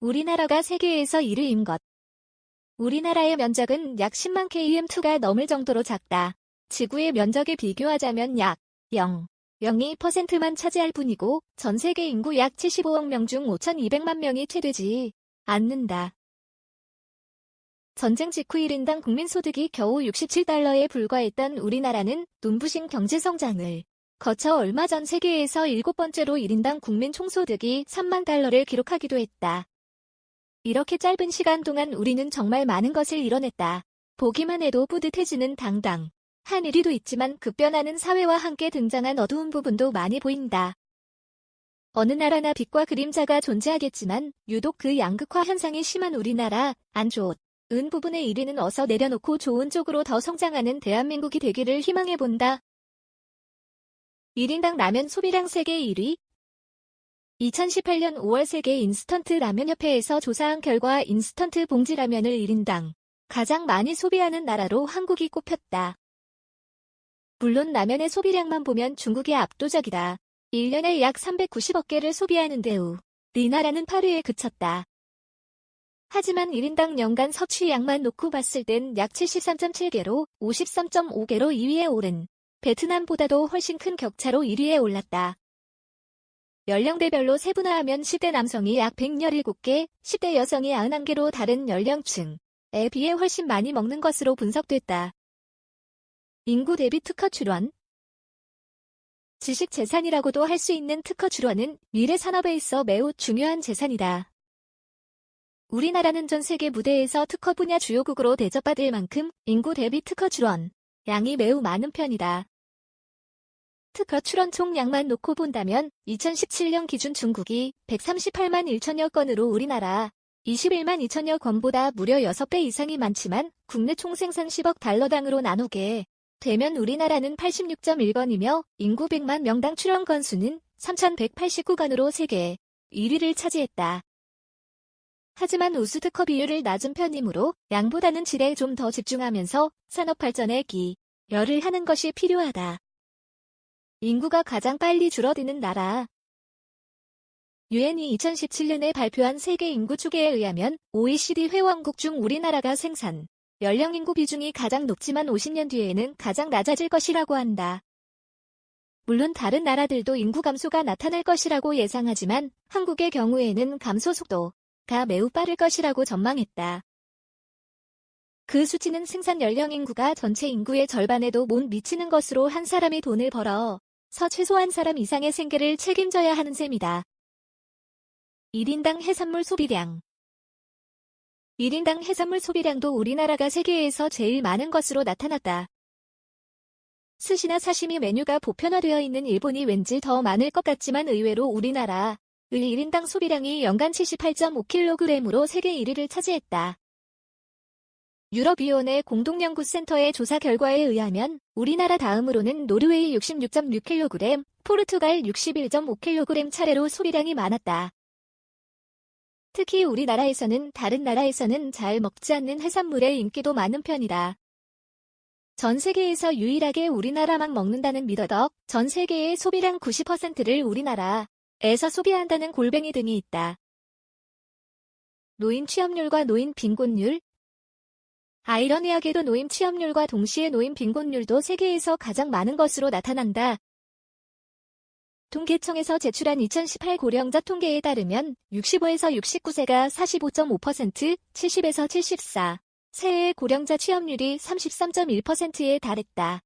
우리나라가 세계에서 1위인 것. 우리나라의 면적은 약 10만 km2가 넘을 정도로 작다. 지구의 면적에 비교하자면 약 0.02%만 차지할 뿐이고 전 세계 인구 약 75억 명 중 5,200만 명이 채 되지 않는다. 전쟁 직후 1인당 국민소득이 겨우 $67에 불과했던 우리나라는 눈부신 경제성장을 거쳐 얼마 전 세계에서 7번째로 1인당 국민 총소득이 $3만 달러를 기록하기도 했다. 이렇게 짧은 시간 동안 우리는 정말 많은 것을 이뤄냈다. 보기만 해도 뿌듯해지는 당당한 1위도 있지만 급변하는 사회와 함께 등장한 어두운 부분도 많이 보인다. 어느 나라나 빛과 그림자가 존재하겠지만 유독 그 양극화 현상이 심한 우리나라, 안 좋은 부분의 1위는 어서 내려놓고 좋은 쪽으로 더 성장하는 대한민국이 되기를 희망해본다. 1인당 라면 소비량 세계 1위. 2018년 5월 세계 인스턴트 라면협회에서 조사한 결과 인스턴트 봉지 라면을 1인당 가장 많이 소비하는 나라로 한국이 꼽혔다. 물론 라면의 소비량만 보면 중국이 압도적이다. 1년에 약 390억 개를 소비하는데 우리나라는 8위에 그쳤다. 하지만 1인당 연간 섭취량만 놓고 봤을 땐 약 73.7개로 53.5개로 2위에 오른 베트남보다도 훨씬 큰 격차로 1위에 올랐다. 연령대별로 세분화하면 10대 남성이 약 117개, 10대 여성이 91개로 다른 연령층에 비해 훨씬 많이 먹는 것으로 분석됐다. 인구 대비 특허 출원. 지식 재산이라고도 할 수 있는 특허 출원은 미래 산업에 있어 매우 중요한 재산이다. 우리나라는 전 세계 무대에서 특허 분야 주요국으로 대접받을 만큼 인구 대비 특허 출원 양이 매우 많은 편이다. 특허 출원 총량만 놓고 본다면 2017년 기준 중국이 138만 1천여 건으로 우리나라 21만 2천여 건보다 무려 6배 이상이 많지만 국내 총생산 10억 달러당으로 나누게 되면 우리나라는 86.1건이며 인구 100만 명당 출원 건수는 3,189건으로 세계 1위를 차지했다. 하지만 우수 특허 비율을 낮은 편이므로 양보다는 질에 좀 더 집중하면서 산업 발전에 기여를 하는 것이 필요하다. 인구가 가장 빨리 줄어드는 나라. 유엔이 2017년에 발표한 세계 인구 추계에 의하면 OECD 회원국 중 우리나라가 생산 연령 인구 비중이 가장 높지만 50년 뒤에는 가장 낮아질 것이라고 한다. 물론 다른 나라들도 인구 감소가 나타날 것이라고 예상하지만 한국의 경우에는 감소 속도가 매우 빠를 것이라고 전망했다. 그 수치는 생산 연령 인구가 전체 인구의 절반에도 못 미치는 것으로 한 사람이 돈을 벌어서 최소 한 사람 이상의 생계를 책임져야 하는 셈이다. 1인당 해산물 소비량. 1인당 해산물 소비량도 우리나라가 세계에서 제일 많은 것으로 나타났다. 스시나 사시미 메뉴가 보편화되어 있는 일본이 왠지 더 많을 것 같지만 의외로 우리나라의 1인당 소비량이 연간 78.5kg으로 세계 1위를 차지했다. 유럽위원회 공동연구센터의 조사 결과에 의하면 우리나라 다음으로는 노르웨이 66.6kg, 포르투갈 61.5kg 차례로 소비량이 많았다. 특히 우리나라에서는 다른 나라에서는 잘 먹지 않는 해산물의 인기도 많은 편이다. 전 세계에서 유일하게 우리나라만 먹는다는 미더덕, 전 세계의 소비량 90%를 우리나라에서 소비한다는 골뱅이 등이 있다. 노인 취업률과 노인 빈곤율. 아이러니하게도 노인 취업률과 동시에 노인 빈곤율도 세계에서 가장 많은 것으로 나타난다. 통계청에서 제출한 2018 고령자 통계에 따르면 65에서 69세가 45.5%, 70에서 74세의 고령자 취업률이 33.1%에 달했다.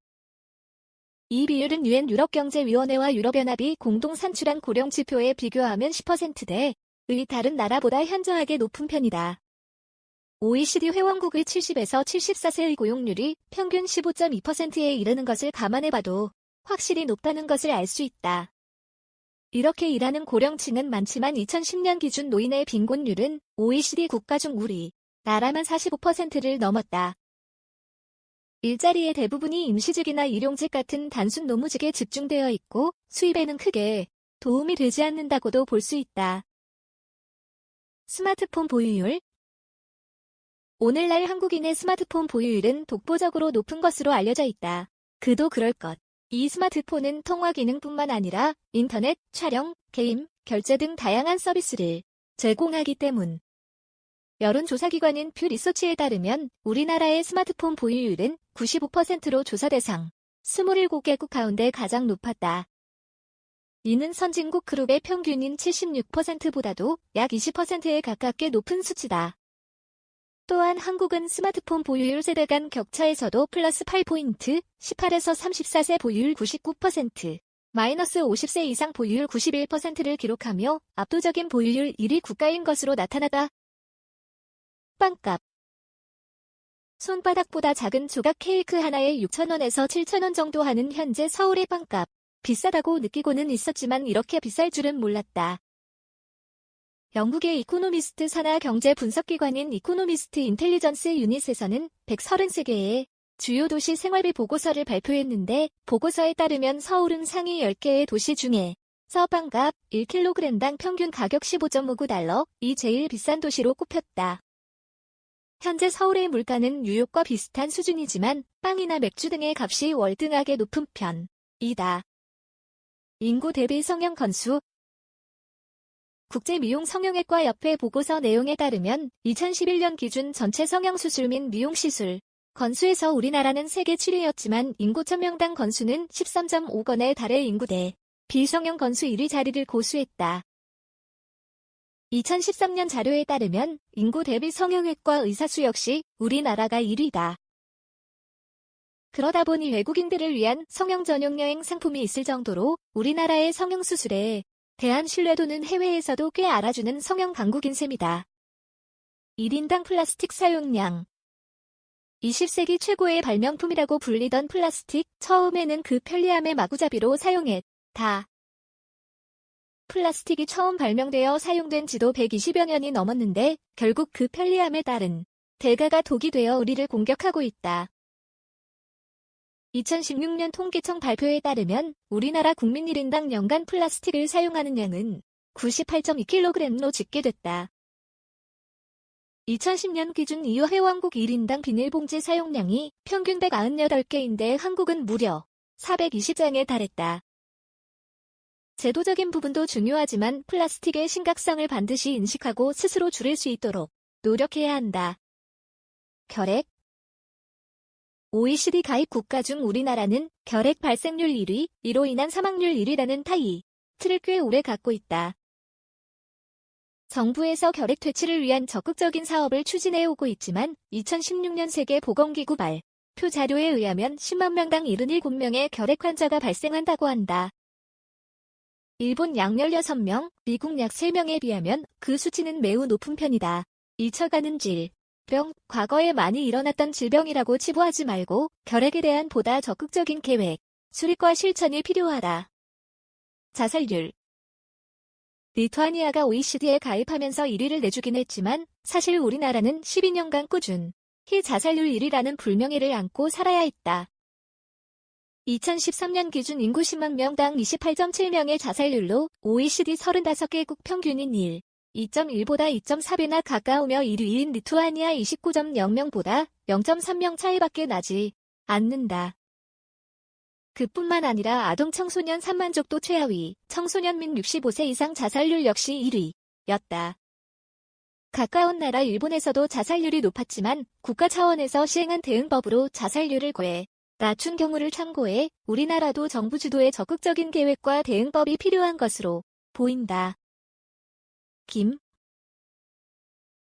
이 비율은 유엔 유럽경제위원회와 유럽연합이 공동 산출한 고령 지표에 비교하면 10%대의 다른 나라보다 현저하게 높은 편이다. OECD 회원국의 70에서 74세의 고용률이 평균 15.2%에 이르는 것을 감안해봐도 확실히 높다는 것을 알 수 있다. 이렇게 일하는 고령층은 많지만 2010년 기준 노인의 빈곤율은 OECD 국가 중 우리나라만 45%를 넘었다. 일자리의 대부분이 임시직이나 일용직 같은 단순 노무직에 집중되어 있고 수입에는 크게 도움이 되지 않는다고도 볼 수 있다. 스마트폰 보유율. 오늘날 한국인의 스마트폰 보유율은 독보적으로 높은 것으로 알려져 있다. 그도 그럴 것. 이 스마트폰은 통화 기능뿐만 아니라 인터넷, 촬영, 게임, 결제 등 다양한 서비스를 제공하기 때문 여론조사기관인 퓨 리서치에 따르면 우리나라의 스마트폰 보유율은 95%로 조사 대상 27개국 가운데 가장 높았다. 이는 선진국 그룹의 평균인 76%보다도 약 20%에 가깝게 높은 수치다. 또한 한국은 스마트폰 보유율 세대 간 격차에서도 플러스 8포인트, 18에서 34세 보유율 99%, 마이너스 50세 이상 보유율 91%를 기록하며 압도적인 보유율 1위 국가인 것으로 나타났다. 빵값. 손바닥보다 작은 조각 케이크 하나에 6,000원에서 7,000원 정도 하는 현재 서울의 빵값. 비싸다고 느끼고는 있었지만 이렇게 비쌀 줄은 몰랐다. 영국의 이코노미스트 산하 경제 분석기관인 이코노미스트 인텔리전스 유닛에서는 133개의 주요 도시 생활비 보고서를 발표했는데 보고서에 따르면 서울은 상위 10개의 도시 중에 빵값 1kg당 평균 가격 15.59달러, 이 제일 비싼 도시로 꼽혔다. 현재 서울의 물가는 뉴욕과 비슷한 수준이지만 빵이나 맥주 등의 값이 월등하게 높은 편이다. 인구 대비 성형 건수. 국제미용성형외과협회 보고서 내용에 따르면 2011년 기준 전체 성형수술 및 미용시술 건수에서 우리나라는 세계 7위였지만 인구 1000명당 건수는 13.5건에 달해 인구 대 비성형 건수 1위 자리를 고수했다. 2013년 자료에 따르면 인구 대비 성형외과 의사 수 역시 우리나라가 1위다. 그러다 보니 외국인들을 위한 성형 전용 여행 상품이 있을 정도로 우리나라의 성형수술에 대한 신뢰도는 해외에서도 꽤 알아주는 성형 강국인 셈이다. 1인당 플라스틱 사용량. 20세기 최고의 발명품이라고 불리던 플라스틱, 처음에는 그 편리함의 마구잡이로 사용했다. 플라스틱이 처음 발명되어 사용된 지도 120여 년이 넘었는데 결국 그 편리함에 따른 대가가 독이 되어 우리를 공격하고 있다. 2016년 통계청 발표에 따르면 우리나라 국민 1인당 연간 플라스틱을 사용하는 양은 98.2kg로 집계됐다. 2010년 기준 EU 회원국 1인당 비닐봉지 사용량이 평균 198개인데 한국은 무려 420장에 달했다. 제도적인 부분도 중요하지만 플라스틱의 심각성을 반드시 인식하고 스스로 줄일 수 있도록 노력해야 한다. 결핵. OECD 가입 국가 중 우리나라는 결핵 발생률 1위, 이로 인한 사망률 1위라는 타이틀을 꽤 오래 갖고 있다. 정부에서 결핵 퇴치를 위한 적극적인 사업을 추진해오고 있지만 2016년 세계보건기구 발표 자료에 의하면 10만 명당 77명의 결핵 환자가 발생한다고 한다. 일본 약 16명, 미국 약 3명에 비하면 그 수치는 매우 높은 편이다. 잊혀가는 질병, 과거에 많이 일어났던 질병이라고 치부하지 말고 결핵에 대한 보다 적극적인 계획, 수립과 실천이 필요하다. 자살률. 리투아니아가 OECD에 가입하면서 1위를 내주긴 했지만 사실 우리나라는 12년간 꾸준히 자살률 1위라는 불명예를 안고 살아야 했다. 2013년 기준 인구 10만 명당 28.7명의 자살률로 OECD 35개국 평균인 2.1보다 2.4배나 가까우며 1위인 리투아니아 29.0명보다 0.3명 차이밖에 나지 않는다. 그뿐만 아니라 아동 청소년 3만족도 최하위, 청소년 및 65세 이상 자살률 역시 1위였다. 가까운 나라 일본에서도 자살률이 높았지만 국가 차원에서 시행한 대응법으로 자살률을 낮춘 경우를 참고해 우리나라도 정부 주도의 적극적인 계획과 대응법이 필요한 것으로 보인다. 김.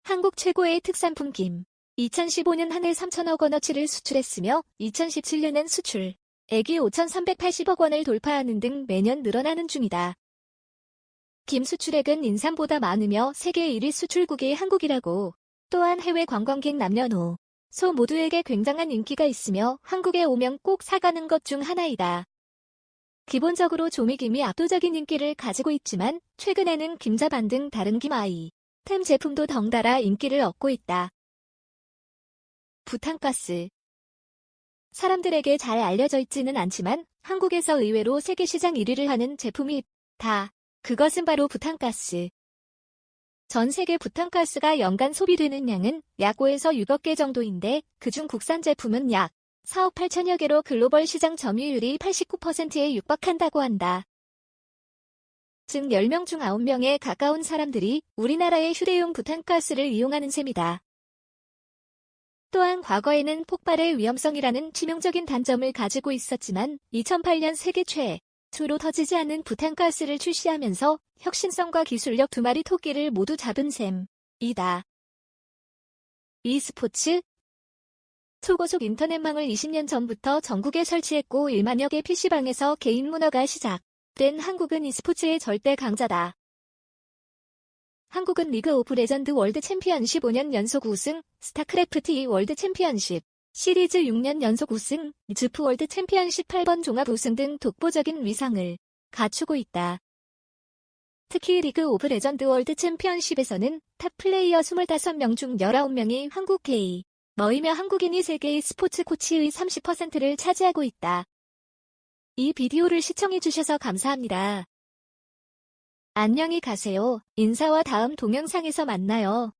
한국 최고의 특산품 김. 2015년 한 해 3천억 원어치를 수출했으며 2017년엔 수출액이 5,380억 원을 돌파하는 등 매년 늘어나는 중이다. 김 수출액은 인삼보다 많으며 세계 1위 수출국이 한국이라고, 또한 해외 관광객 남녀노소 모두에게 굉장한 인기가 있으며 한국에 오면 꼭 사가는 것 중 하나이다. 기본적으로 조미김이 압도적인 인기를 가지고 있지만 최근에는 김자반 등 다른 김 아이템 제품도 덩달아 인기를 얻고 있다. 부탄가스. 사람들에게 잘 알려져 있지는 않지만 한국에서 의외로 세계 시장 1위를 하는 제품이 있다. 그것은 바로 부탄가스. 전 세계 부탄가스가 연간 소비되는 양은 약 5에서 6억 개 정도인데 그중 국산 제품은 약 4억 8천여 개로 글로벌 시장 점유율이 89%에 육박한다고 한다. 즉 10명 중 9명에 가까운 사람들이 우리나라의 휴대용 부탄가스를 이용하는 셈이다. 또한 과거에는 폭발의 위험성이라는 치명적인 단점을 가지고 있었지만 2008년 세계 최초로 터지지 않는 부탄가스를 출시하면서 혁신성과 기술력 두 마리 토끼를 모두 잡은 셈이다. e스포츠 초고속 인터넷망을 20년 전부터 전국에 설치했고 1만여 개 PC방에서 개인 문화가 시작된 한국은 e스포츠의 절대 강자다. 한국은 리그 오브 레전드 월드 챔피언십 5년 연속 우승, 스타크래프트 2 월드 챔피언십, 시리즈 6년 연속 우승, 주프 월드 챔피언십 8번 종합 우승 등 독보적인 위상을 갖추고 있다. 특히 리그 오브 레전드 월드 챔피언십에서는 탑 플레이어 25명 중 19명이 한국 게이머이며 한국인이 세계의 스포츠 코치의 30%를 차지하고 있다. 이 비디오를 시청해주셔서 감사합니다. 안녕히 가세요. 인사와 다음 동영상에서 만나요.